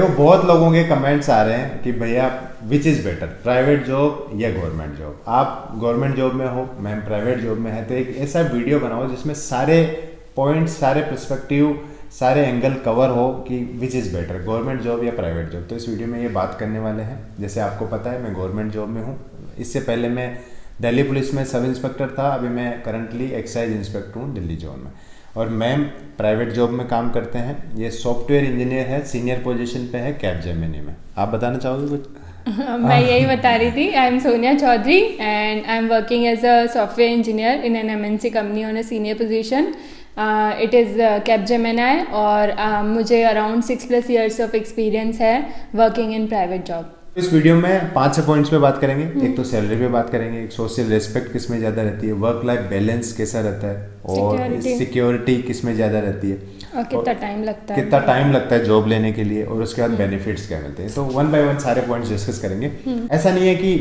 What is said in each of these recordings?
तो बहुत लोगों के कमेंट्स आ रहे हैं कि भैया which is better, private job या गवर्नमेंट जॉब। आप गवर्नमेंट जॉब में हो, मैम प्राइवेट जॉब में है, तो एक ऐसा वीडियो बनाओ जिसमें सारे पॉइंट्स, सारे पर्सपेक्टिव, सारे एंगल कवर हो कि which is better, government job या प्राइवेट जॉब। तो इस वीडियो में ये बात करने वाले हैं। जैसे आपको पता है मैं गवर्नमेंट जॉब में हूँ। इससे पहले मैं दिल्ली पुलिस में सब इंस्पेक्टर था, अभी मैं करंटली एक्साइज इंस्पेक्टर हूँ दिल्ली जोन में। और मैम प्राइवेट जॉब में काम करते हैं, ये सॉफ्टवेयर इंजीनियर है, सीनियर पोजीशन पे है कैपजेमिनी में। आप बताना चाहोगे कुछ? मैं यही बता रही थी। I am Sonia Chaudhary and I am working as a software engineer in an MNC company on a senior position. It is Capgemini और मुझे अराउंड 6+ ईयर्स ऑफ एक्सपीरियंस है वर्किंग इन प्राइवेट जॉब। इस वीडियो में 5 पॉइंट्स पे बात करेंगे। एक तो सैलरी पे बात करेंगे, एक सोशल रिस्पेक्ट किस में ज़्यादा रहती है, वर्क लाइफ बैलेंस कैसा रहता है, और सिक्योरिटी किस में ज़्यादा रहती है, और कितना टाइम लगता है, कितना टाइम लगता है जॉब लेने के लिए, और उसके बाद बेनिफिट्स क्या मिलते हैं। तो 1 बाय 1 सारे पॉइंट्स डिस्कस करेंगे। ऐसा नहीं है कि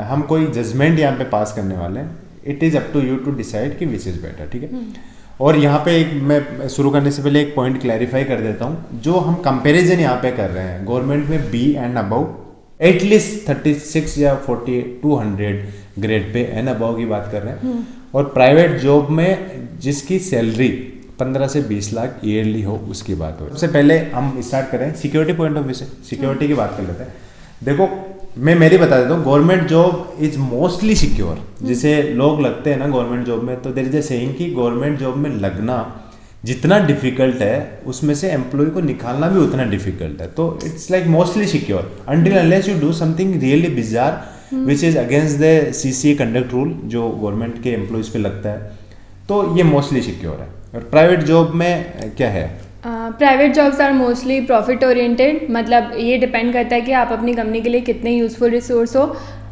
हम कोई जजमेंट यहाँ पे पास करने वाले हैं। It is up to you to decide कि विच इज़ बेटर, ठीक है। और यहाँ पे एक मैं शुरू करने से पहले एक पॉइंट क्लैरिफाई कर देता हूँ। जो हम कंपैरिजन यहाँ पे कर रहे हैं, गवर्नमेंट में बी एंड अबव एटलीस्ट 36 या 4200 ग्रेड पे एंड अबव की बात कर रहे हैं। और प्राइवेट जॉब में जिसकी सैलरी 15 से 20 लाख ईयरली हो उसकी बात हो। सबसे पहले हम स्टार्ट करें सिक्योरिटी पॉइंट ऑफ व्यू से, सिक्योरिटी की बात कर लेते हैं। देखो मैं मेरी बता देता हूँ, government job is mostly secure. जिसे लोग लगते हैं ना गवर्नमेंट जॉब में, तो देयर इज अ सेइंग कि गवर्नमेंट जॉब में लगना जितना डिफिकल्ट है उसमें से एम्प्लॉय को निकालना भी उतना डिफिकल्ट है। तो it's like mostly secure until unless you do something really bizarre which is against the CCA conduct rule जो गवर्नमेंट के एम्प्लॉयज पे लगता है। तो ये मोस्टली सिक्योर है। और प्राइवेट जॉब में क्या है, private jobs are mostly profit oriented. मतलब ये डिपेंड करता है कि आप अपनी कंपनी के लिए कितने यूजफुल रिसोर्स हो।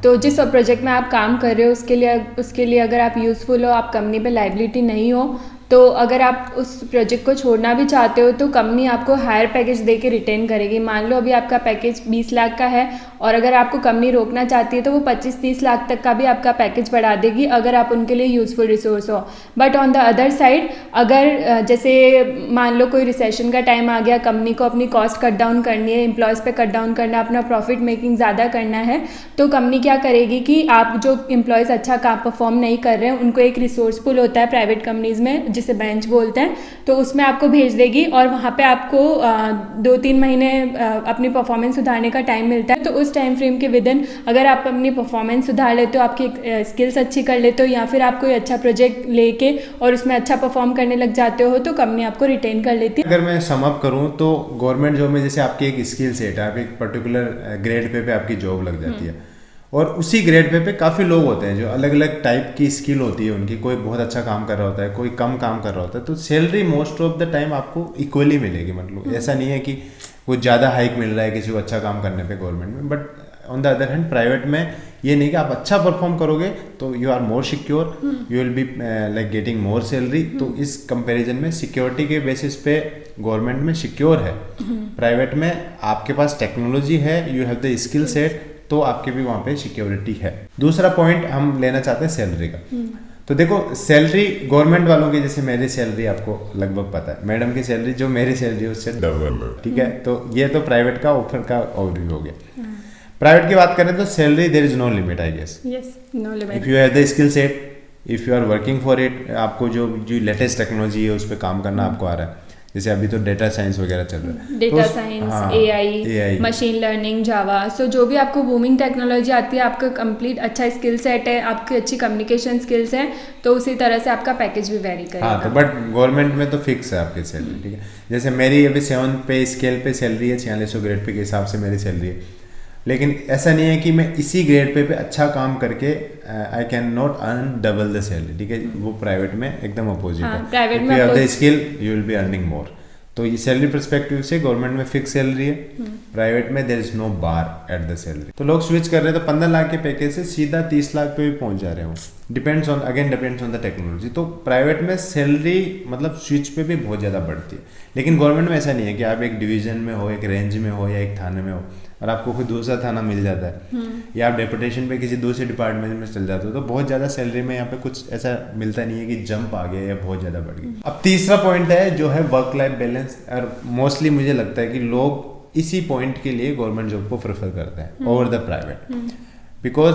तो जिस प्रोजेक्ट में आप काम कर रहे हो उसके लिए अगर आप यूज़फुल हो, आप कंपनी पे लाइबिलिटी नहीं हो, तो अगर आप उस प्रोजेक्ट को छोड़ना भी चाहते हो तो कंपनी आपको हायर पैकेज दे के रिटेन करेगी। मान लो अभी आपका पैकेज 20 लाख का है और अगर आपको कंपनी रोकना चाहती है तो वो 25-30 लाख तक का भी आपका पैकेज बढ़ा देगी अगर आप उनके लिए यूज़फुल रिसोर्स हो। But on the other side, अगर जैसे मान लो कोई रिसेशन का टाइम आ गया, कंपनी को अपनी कॉस्ट कट डाउन करनी है, एम्प्लॉयज़ पे कट डाउन करना, अपना प्रॉफिट मेकिंग ज़्यादा करना है, तो कंपनी क्या करेगी कि आप जो एम्प्लॉयज़ अच्छा काम परफॉर्म नहीं कर रहे हैं उनको एक रिसोर्स पुल होता है प्राइवेट कंपनीज़ में जिसे बेंच बोलते हैं, तो उसमें आपको भेज देगी और वहाँ पे आपको 2-3 महीने अपनी परफॉर्मेंस सुधारने का टाइम मिलता है। तो उस टाइम फ्रेम के विद इन अगर आप अपनी परफॉर्मेंस सुधार लेते हो, आपकी स्किल्स अच्छी कर लेते हो, या फिर आप कोई अच्छा प्रोजेक्ट लेके और उसमें अच्छा परफॉर्म करने लग जाते हो, तो कंपनी आपको रिटेन कर लेती है। अगर मैं सम अप करूँ तो गवर्नमेंट जॉब में जैसे आपकी एक स्किल सेट है, आप एक पर्टिकुलर ग्रेड पे आपकी जॉब लग जाती है, और उसी ग्रेड पे काफ़ी लोग होते हैं जो अलग अलग टाइप की स्किल होती है उनकी। कोई बहुत अच्छा काम कर रहा होता है, कोई कम काम कर रहा होता है, तो salary most of the time आपको इक्वली मिलेगी। मतलब ऐसा नहीं है कि कुछ ज़्यादा हाइक मिल रहा है किसी को अच्छा काम करने पे गवर्नमेंट में। But on the other hand private में ये नहीं कि आप अच्छा परफॉर्म करोगे तो you are more secure, you will be like getting more salary. तो इस कंपैरिजन में सिक्योरिटी के बेसिस पे गवर्नमेंट में सिक्योर है, प्राइवेट में आपके पास टेक्नोलॉजी है, you have the skill set, तो आपके भी वहाँ पे सिक्योरिटी है। दूसरा पॉइंट हम लेना चाहते हैं सैलरी का। तो देखो सैलरी गवर्नमेंट वालों की, जैसे मेरी सैलरी आपको लगभग पता है, मैडम की सैलरी जो मेरी सैलरी है उससे डबल, ठीक है। तो ये तो प्राइवेट का ऑफर का ओवरव्यू हो गया। प्राइवेट की बात करें तो salary there is no limit, I guess. Yes, no limit. If you have the skill set, if you are working for it, आपको जो लेटेस्ट टेक्नोलॉजी है उस पर काम करना आपको आ रहा है। जैसे अभी तो डेटा साइंस वगैरह चल रहा है, data science, AI, machine learning, Java, so जो भी आपको बूमिंग टेक्नोलॉजी आती है, आपका कंप्लीट अच्छा स्किल सेट है, आपकी अच्छी कम्युनिकेशन स्किल्स हैं, तो उसी तरह से आपका पैकेज भी वेरी करेगा। हाँ, तो बट गवर्नमेंट में तो फिक्स है आपकी सैलरी, ठीक है। जैसे मेरी अभी 7 पे स्केल पे सैलरी है, 4600 ग्रेड पे के हिसाब से मेरी सैलरी है। लेकिन ऐसा नहीं है कि मैं इसी ग्रेड पे अच्छा काम करके I can not earn double the salary, ठीक है। वो प्राइवेट में एकदम अपोजिट है। प्राइवेट में you have the skill you will be earning more. तो ये सैलरी पर्सपेक्टिव से गवर्नमेंट में फिक्स सैलरी है, प्राइवेट में there is no bar at the salary. तो लोग स्विच कर रहे हैं तो 15 लाख के पैकेज से सीधा 30 लाख पे भी पहुंच जा रहे हो। Depends on the technology. तो प्राइवेट में सैलरी मतलब स्विच पे भी बहुत ज़्यादा बढ़ती है। लेकिन गवर्नमेंट में ऐसा नहीं है कि आप एक डिवीजन में हो, एक रेंज में हो या एक थाने में हो और आपको कोई दूसरा थाना मिल जाता है या आप डेपुटेशन पे किसी दूसरे डिपार्टमेंट में चल जाते हो, तो बहुत ज़्यादा सैलरी में यहाँ पे कुछ ऐसा मिलता नहीं है कि जंप आ गया या बहुत ज़्यादा बढ़ गई। अब तीसरा पॉइंट है जो है वर्क लाइफ बैलेंस। और मोस्टली मुझे लगता है कि लोग इसी पॉइंट के लिए गवर्नमेंट जॉब को प्रेफर करते हैं over the private, because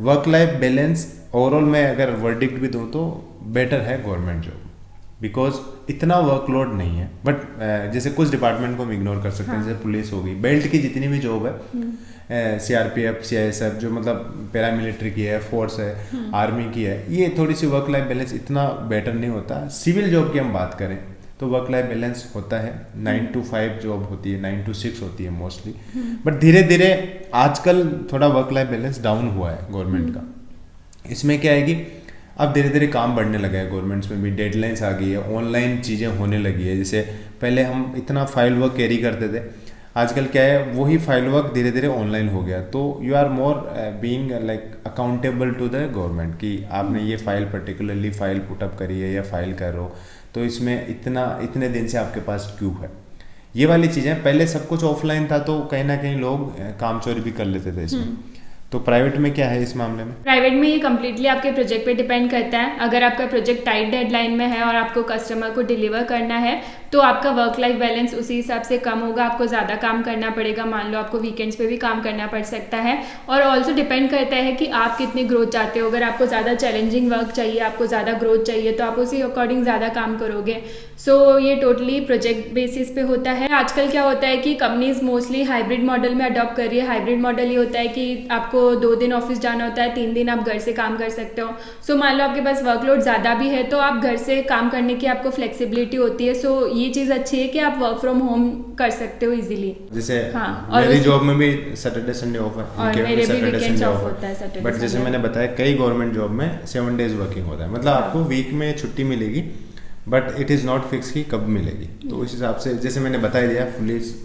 work life balance overall मैं अगर वर्डिक्ट भी दूँ तो बेटर है गवर्नमेंट जॉब, बिकॉज इतना वर्कलोड नहीं है। बट जैसे कुछ डिपार्टमेंट को हम इग्नोर कर सकते हैं, जैसे पुलिस हो गई, बेल्ट की जितनी भी जॉब है, सीआरपीएफ, सीआईएसएफ, जो मतलब पैरामिलिट्री की है, फोर्स है, आर्मी की है, ये थोड़ी सी वर्क लाइफ बैलेंस इतना बेटर नहीं होता। सिविल जॉब की हम बात करें तो वर्क लाइफ बैलेंस होता है, 9 to 5 जॉब होती है, 9 to 6 होती है मोस्टली। बट धीरे धीरे आजकल थोड़ा वर्क लाइफ बैलेंस डाउन हुआ है गवर्नमेंट का। इसमें क्या है कि अब धीरे धीरे काम बढ़ने लगा है, गवर्नमेंट्स में भी डेडलाइंस आ गई है, ऑनलाइन चीज़ें होने लगी है। जैसे पहले हम इतना फाइल वर्क कैरी करते थे, आजकल क्या है वही फाइल वर्क धीरे धीरे ऑनलाइन हो गया। तो you are more being like accountable to the government कि आपने ये फाइल पर्टिकुलरली फाइल पुटअप करी है या फाइल कर रहे हो, तो इसमें इतने दिन से आपके पास क्यों है, ये वाली चीज़ें। पहले सब कुछ ऑफलाइन था तो कहीं ना कहीं लोग काम चोरी भी कर लेते थे इसमें। तो प्राइवेट में क्या है इस मामले में? प्राइवेट में ये कम्प्लीटली आपके प्रोजेक्ट पे डिपेंड करता है। अगर आपका प्रोजेक्ट टाइट डेडलाइन में है और आपको कस्टमर को डिलीवर करना है तो आपका वर्क लाइफ बैलेंस उसी हिसाब से कम होगा, आपको ज़्यादा काम करना पड़ेगा। मान लो आपको वीकेंड्स पे भी काम करना पड़ सकता है। और ऑल्सो डिपेंड करता है कि आप कितनी ग्रोथ चाहते हो। अगर आपको ज़्यादा चैलेंजिंग वर्क चाहिए, आपको ज़्यादा ग्रोथ चाहिए, तो आप उसी अकॉर्डिंग ज़्यादा काम करोगे। सो ये टोटली प्रोजेक्ट बेसिस पे होता है। आजकल क्या होता है कि कंपनीज मोस्टली हाइब्रिड मॉडल में अडॉप्ट कर रही है। हाइब्रिड मॉडल ये होता है कि आपको 2 दिन ऑफिस जाना होता है, 3 दिन आप घर से काम कर सकते हो। सो मान लो आपके पास वर्कलोड ज़्यादा भी है तो आप घर से काम करने की आपको फ्लेक्सिबिलिटी होती है। सो ये चीज़ अच्छी है कि आप वर्क फ्रॉम होम कर सकते हो इजीली। जैसे मेरी जॉब में भी सैटरडे संडे ऑफ है, और मेरे भी वीकेंड्स ऑफ होता है सैटरडे। बट जैसे मैंने बताया कई गवर्नमेंट जॉब में 7 days वर्किंग होता है, मतलब आपको वीक में छुट्टी मिलेगी but it is not fix कि कब मिलेगी। तो उस हिसाब से जैसे मैंने बता दिया,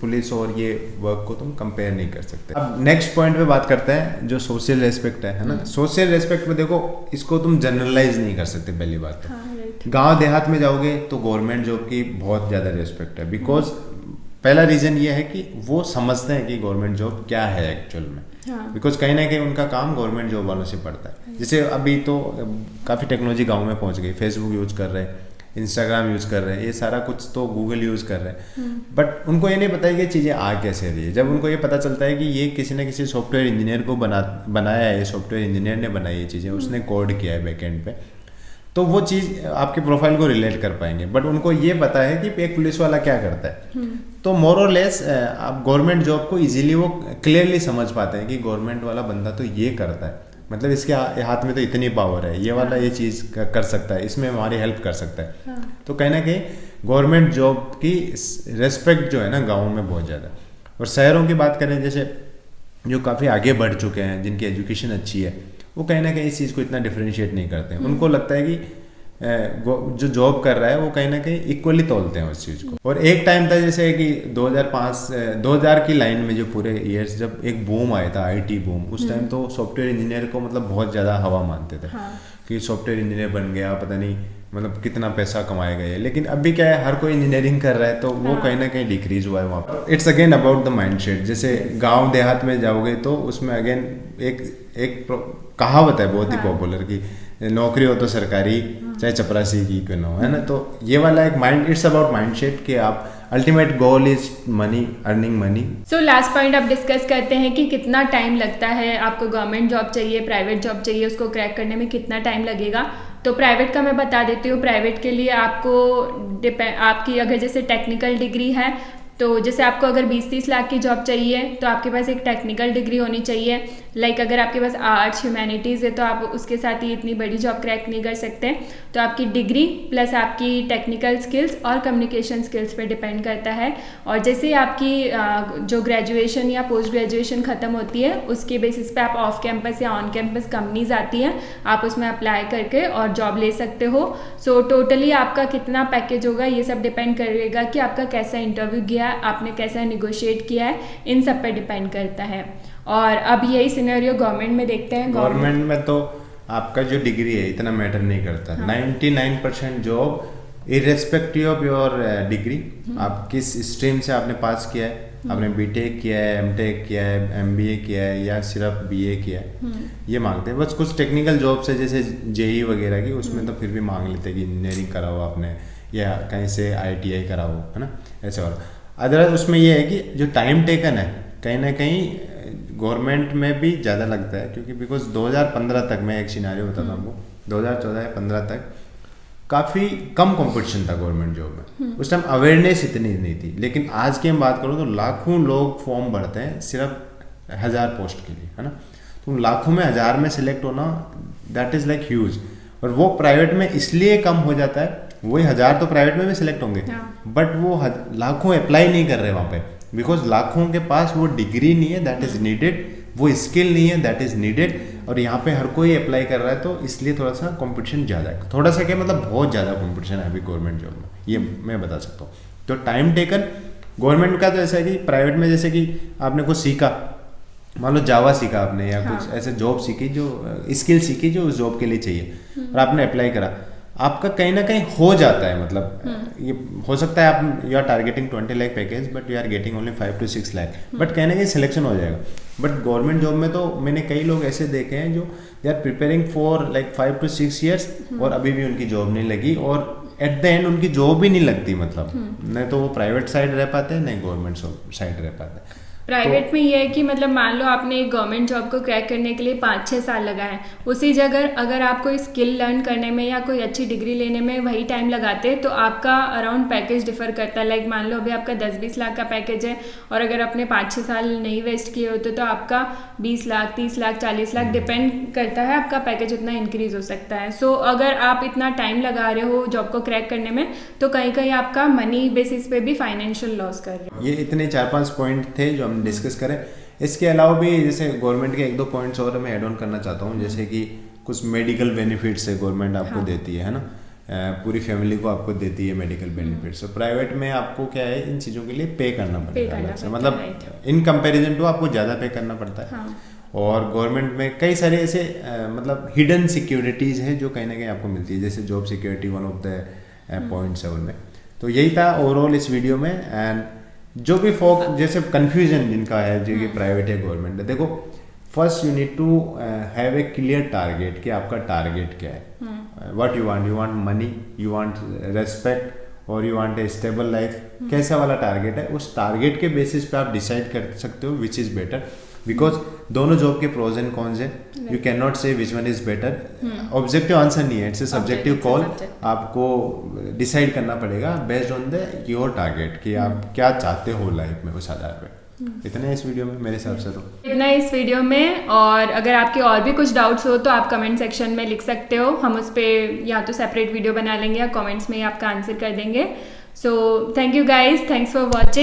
पुलिस और ये वर्क को तुम कंपेयर नहीं कर सकते। अब नेक्स्ट पॉइंट पे बात करते हैं जो सोशल रेस्पेक्ट है ना। सोशल रेस्पेक्ट में देखो, इसको तुम जनरलाइज नहीं कर सकते। पहली बात तो गांव देहात में जाओगे तो गवर्नमेंट जॉब की बहुत ज़्यादा रेस्पेक्ट है, बिकॉज पहला रीज़न ये है कि वो समझते हैं कि गवर्नमेंट जॉब क्या है एक्चुअल में। बिकॉज कहीं ना कहीं उनका काम गवर्नमेंट जॉब वालों से पड़ता है। जैसे अभी तो काफ़ी टेक्नोलॉजी गाँव में पहुँच गई, फेसबुक यूज कर रहे हैं, इंस्टाग्राम यूज़ कर रहे हैं, ये सारा कुछ तो गूगल यूज़ कर रहे हैं। बट उनको ये नहीं पता है कि चीज़ें आ कैसे रही है। जब उनको ये पता चलता है कि ये किसी न किसी सॉफ्टवेयर इंजीनियर को बनाया है, सॉफ्टवेयर इंजीनियर ने बनाई ये चीज़ें, उसने कोड किया है बैकएंड पे, तो वो चीज़ आपके प्रोफाइल को रिलेट कर पाएंगे। बट उनको ये पता है कि एक पुलिस वाला क्या करता है। तो मोर और लेस आप गवर्नमेंट जॉब को इजीली वो क्लियरली समझ पाते हैं कि गवर्नमेंट वाला बंदा तो ये करता है, मतलब इसके हाथ में तो इतनी पावर है, ये वाला ये चीज़ कर सकता है, इसमें हमारी हेल्प कर सकता है। तो कहीं ना कहीं गवर्नमेंट जॉब की रेस्पेक्ट जो है ना गाँव में बहुत ज़्यादा। और शहरों की बात करें, जैसे जो काफ़ी आगे बढ़ चुके हैं, जिनकी एजुकेशन अच्छी है, वो कहीं ना कहीं इस चीज़ को इतना डिफ्रेंशिएट नहीं करते हैं। उनको लगता है कि जो जॉब कर रहा है वो कहीं ना कहीं इक्वली तोलते हैं उस चीज़ को। और एक टाइम था जैसे कि 2000 की लाइन में जो पूरे ईयर्स जब एक बूम आया था, आईटी बूम, उस टाइम तो सॉफ्टवेयर इंजीनियर को मतलब बहुत ज़्यादा हवा मानते थे कि सॉफ्टवेयर इंजीनियर बन गया, पता नहीं मतलब कितना पैसा कमाएगा ये। लेकिन अभी क्या है, हर कोई इंजीनियरिंग कर रहा है, तो वो कहीं ना कहीं डिक्रीज हुआ है वहाँ पर। It's again about the mindset. जैसे गांव देहात में जाओगे तो उसमें अगेन एक कहावत है बहुत ही पॉपुलर की, नौकरी हो तो सरकारी, चाहे चपरासी की क्यों ना हो, है ना। तो ये वाला एक माइंड, इट्स अबाउट माइंडसेट कि आप ultimate goal is money, earning money. So last point आप डिस्कस करते हैं कि कितना टाइम लगता है, आपको गवर्नमेंट जॉब चाहिए, प्राइवेट जॉब चाहिए, उसको क्रैक करने में कितना टाइम लगेगा। तो प्राइवेट का मैं बता देती हूँ। प्राइवेट के लिए आपको आपकी अगर जैसे टेक्निकल डिग्री है, तो जैसे आपको अगर 20-30 लाख की जॉब चाहिए तो आपके पास एक टेक्निकल डिग्री होनी चाहिए। लाइक अगर आपके पास आर्ट्स ह्यूमैनिटीज़ है तो आप उसके साथ ही इतनी बड़ी जॉब क्रैक नहीं कर सकते। तो आपकी डिग्री प्लस आपकी टेक्निकल स्किल्स और कम्युनिकेशन स्किल्स पे डिपेंड करता है। और जैसे आपकी जो ग्रेजुएशन या पोस्ट ग्रेजुएशन ख़त्म होती है, उसके बेसिस पे आप ऑफ कैंपस या ऑन कैंपस कंपनीज आती हैं, आप उसमें अप्लाई करके और जॉब ले सकते हो। सो टोटली आपका कितना पैकेज होगा ये सब डिपेंड करेगा कि आपका कैसा इंटरव्यू गया, आपने कैसा नेगोशिएट किया है, इन सब पे डिपेंड करता है। और अब यही सिनेरियो गवर्नमेंट में देखते हैं। गवर्नमेंट में तो आपका जो डिग्री है इतना मैटर नहीं करता। 99% job irrespective of your degree, आप किस स्ट्रीम से आपने पास किया है, आपने बीटेक किया है, एमटेक किया है, एमबीए किया है या सिर्फ बीए किया है, ये मांगते हैं। बस कुछ टेक्निकल जॉब्स है जैसे जेई वगैरह की, उसमें तो फिर भी मांग लेते हैं कि इंजीनियरिंग कराओ आपने या कहीं से ITI कराओ, है ना, ऐसे। और अदरवाइज उसमें ये है कि जो टाइम टेकन है कहीं ना कहीं गवर्नमेंट में भी ज़्यादा लगता है, क्योंकि बिकॉज 2015 तक मैं एक सिनारियो बताता हूँ आपको, 2014 या 15 तक काफ़ी कम कंपटीशन था गवर्नमेंट जॉब में। उस टाइम अवेयरनेस इतनी नहीं थी, लेकिन आज की हम बात करूँ तो लाखों लोग फॉर्म भरते हैं सिर्फ 1000 पोस्ट के लिए, है ना। तो लाखों में 1000 में सिलेक्ट होना, दैट इज़ लाइक ह्यूज। और वो प्राइवेट में इसलिए कम हो जाता है, वही 1000 तो प्राइवेट में भी सिलेक्ट होंगे, बट वो लाखों अप्लाई नहीं कर रहे वहाँ पे, बिकॉज लाखों के पास वो डिग्री नहीं है दैट इज़ नीडेड, वो स्किल नहीं है दैट इज़ नीडेड, और यहाँ पे हर कोई अप्लाई कर रहा है, तो इसलिए थोड़ा सा कंपटीशन ज़्यादा है। थोड़ा सा क्या मतलब बहुत ज़्यादा कंपटीशन है अभी गवर्नमेंट जॉब में, ये मैं बता सकता हूँ। तो टाइम टेकन गवर्नमेंट का तो ऐसा है कि प्राइवेट में जैसे कि आपने कुछ सीखा, मान लो जावा सीखा आपने या कुछ ऐसे जॉब सीखी जो स्किल सीखी जो उस जॉब के लिए चाहिए, और आपने अप्लाई करा, आपका कहीं ना कहीं हो जाता है, मतलब ये हो सकता है आप you are targeting 20 lakh package but you are getting only 5 to 6 lakh, but कहीं ना कहीं सिलेक्शन हो जाएगा। बट गवर्नमेंट जॉब में तो मैंने कई लोग ऐसे देखे हैं जो they are preparing for like 5 to 6 years और अभी भी उनकी जॉब नहीं लगी, और एट द एंड उनकी जॉब भी नहीं लगती, मतलब नहीं तो वो प्राइवेट साइड रह पाते हैं नहीं गवर्नमेंट साइड रह पाते हैं। प्राइवेट में ये है कि मतलब मान लो आपने एक गवर्नमेंट जॉब को क्रैक करने के लिए 5-6 साल लगाए, उसी जगह अगर आप कोई स्किल लर्न करने में या कोई अच्छी डिग्री लेने में वही टाइम लगाते तो आपका अराउंड पैकेज डिफर करता है। लाइक मान लो अभी आपका 10-20 लाख का पैकेज है और अगर आपने 5-6 साल नहीं वेस्ट किए होते तो आपका 20 लाख, 30 लाख, 40 लाख डिपेंड करता है, आपका पैकेज उतना इंक्रीज हो सकता है। सो अगर आप इतना टाइम लगा रहे हो जॉब को क्रैक करने में तो कहीं कहीं आपका मनी बेसिस पे भी फाइनेंशियल लॉस कर रहे हो। ये इतने 4-5 पॉइंट थे जो हम डिस्कस करें। इसके अलावा भी जैसे गवर्नमेंट के 1-2 पॉइंट्स और मैं ऐड ऑन करना चाहता हूँ, जैसे कि कुछ मेडिकल बेनिफिट्स है गवर्नमेंट आपको देती है ना, पूरी फैमिली को आपको देती है मेडिकल बेनिफिट्स। तो प्राइवेट में आपको क्या है इन चीज़ों के लिए पे करना पड़ेगा अलग से, मतलब इन कंपैरिजन टू आपको ज़्यादा पे करना पड़ता है। और गवर्नमेंट में कई सारे ऐसे मतलब हिडन सिक्योरिटीज़ हैं जो कहीं ना कहीं आपको मिलती है, जैसे job security one of the points है उनमें। तो यही था ओवरऑल इस वीडियो में। एंड जो भी फोक जैसे कंफ्यूजन जिनका है जो कि प्राइवेट है गवर्नमेंट है, देखो first you need to have a clear target कि आपका टारगेट क्या है, what you want money, you want respect और you want a stable life, कैसा वाला टारगेट है, उस टारगेट के बेसिस पे आप डिसाइड कर सकते हो विच इज़ बेटर, बिकॉज दोनों जॉब के प्रोज एंड कॉन्स है, यू कैन नॉट से which one is better, objective answer नहीं है, इट्स ए सब्जेक्टिव कॉल, आपको डिसाइड करना पड़ेगा based on the your target कि आप क्या चाहते हो लाइफ में उस आधार पे। इतना इस वीडियो में मेरे हिसाब से तो इतना इस वीडियो में, और अगर आपके और भी कुछ डाउट्स हो तो आप कमेंट सेक्शन में लिख सकते हो, हम उस पर या तो सेपरेट वीडियो बना लेंगे या कमेंट्स में ही आपका आंसर कर देंगे। So thank you guys, thanks for watching.